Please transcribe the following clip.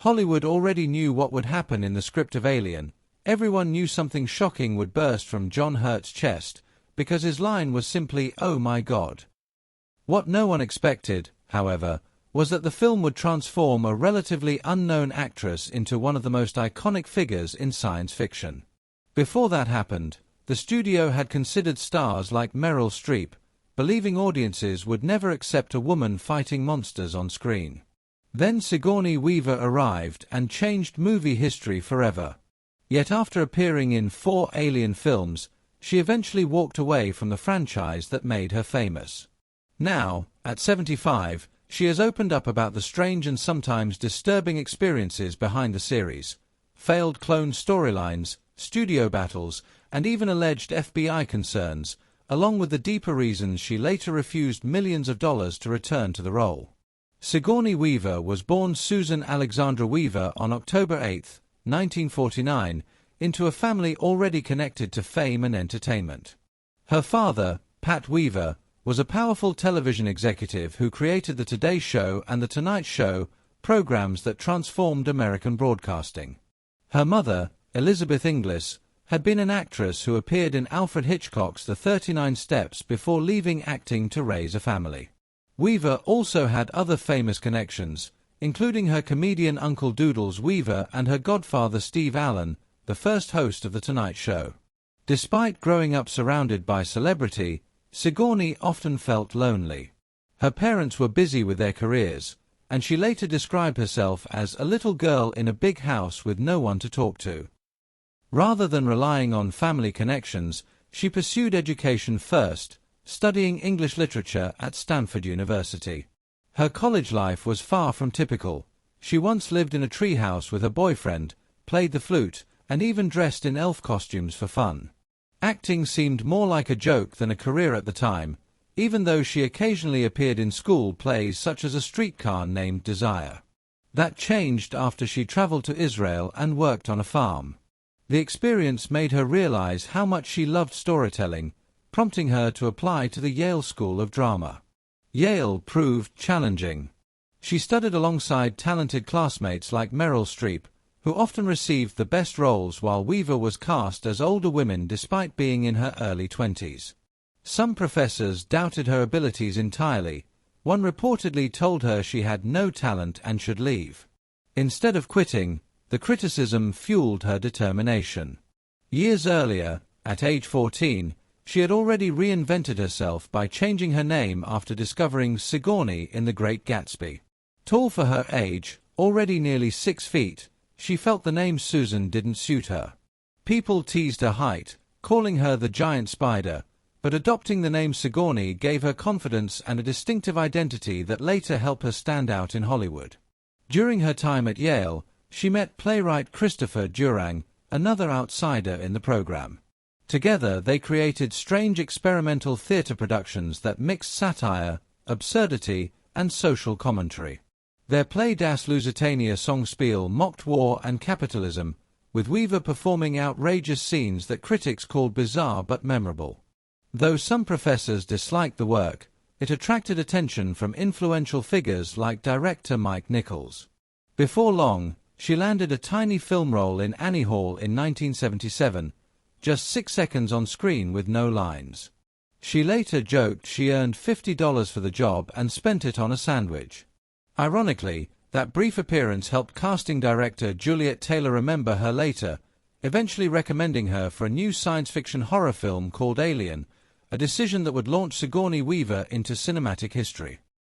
Hollywood already knew what would happen in the script of Alien. Everyone knew something shocking would burst from John Hurt's chest, because his line was simply, "Oh my God." What no one expected, however, was that the film would transform a relatively unknown actress into one of the most iconic figures in science fiction. Before that happened, the studio had considered stars like Meryl Streep, believing audiences would never accept a woman fighting monsters on screen. Then Sigourney Weaver arrived and changed movie history forever. Yet after appearing in 4 Alien films, she eventually walked away from the franchise that made her famous. Now, at 75, she has opened up about the strange and sometimes disturbing experiences behind the series, failed clone storylines, studio battles, and even alleged FBI concerns, along with the deeper reasons she later refused millions of dollars to return to the role. Sigourney Weaver was born Susan Alexandra Weaver on October 8, 1949, into a family already connected to fame and entertainment. Her father, Pat Weaver, was a powerful television executive who created The Today Show and The Tonight Show, programs that transformed American broadcasting. Her mother, Elizabeth Inglis, had been an actress who appeared in Alfred Hitchcock's The 39 Steps before leaving acting to raise a family. Weaver also had other famous connections, including her comedian Uncle Doodles Weaver and her godfather Steve Allen, the first host of The Tonight Show. Despite growing up surrounded by celebrity, Sigourney often felt lonely. Her parents were busy with their careers, and she later described herself as a little girl in a big house with no one to talk to. Rather than relying on family connections, she pursued education first, studying English literature at Stanford University. Her college life was far from typical. She once lived in a treehouse with her boyfriend, played the flute, and even dressed in elf costumes for fun. Acting seemed more like a joke than a career at the time, even though she occasionally appeared in school plays such as A Streetcar Named Desire. That changed after she traveled to Israel and worked on a farm. The experience made her realize how much she loved storytelling, prompting her to apply to the Yale School of Drama. Yale proved challenging. She studied alongside talented classmates like Meryl Streep, who often received the best roles, while Weaver was cast as older women despite being in her early 20s. Some professors doubted her abilities entirely. One reportedly told her she had no talent and should leave. Instead of quitting, the criticism fueled her determination. Years earlier, at age 14, she had already reinvented herself by changing her name after discovering Sigourney in The Great Gatsby. Tall for her age, already nearly 6 feet, she felt the name Susan didn't suit her. People teased her height, calling her the giant spider, but adopting the name Sigourney gave her confidence and a distinctive identity that later helped her stand out in Hollywood. During her time at Yale, she met playwright Christopher Durang, another outsider in the program. Together they created strange experimental theater productions that mixed satire, absurdity, and social commentary. Their play Das Lusitania Songspiel mocked war and capitalism, with Weaver performing outrageous scenes that critics called bizarre but memorable. Though some professors disliked the work, it attracted attention from influential figures like director Mike Nichols. Before long, she landed a tiny film role in Annie Hall in 1977, just 6 seconds on screen with no lines. She later joked she earned $50 for the job and spent it on a sandwich. Ironically, that brief appearance helped casting director Juliet Taylor remember her later, eventually recommending her for a new science fiction horror film called Alien, a decision that would launch Sigourney Weaver into cinematic history.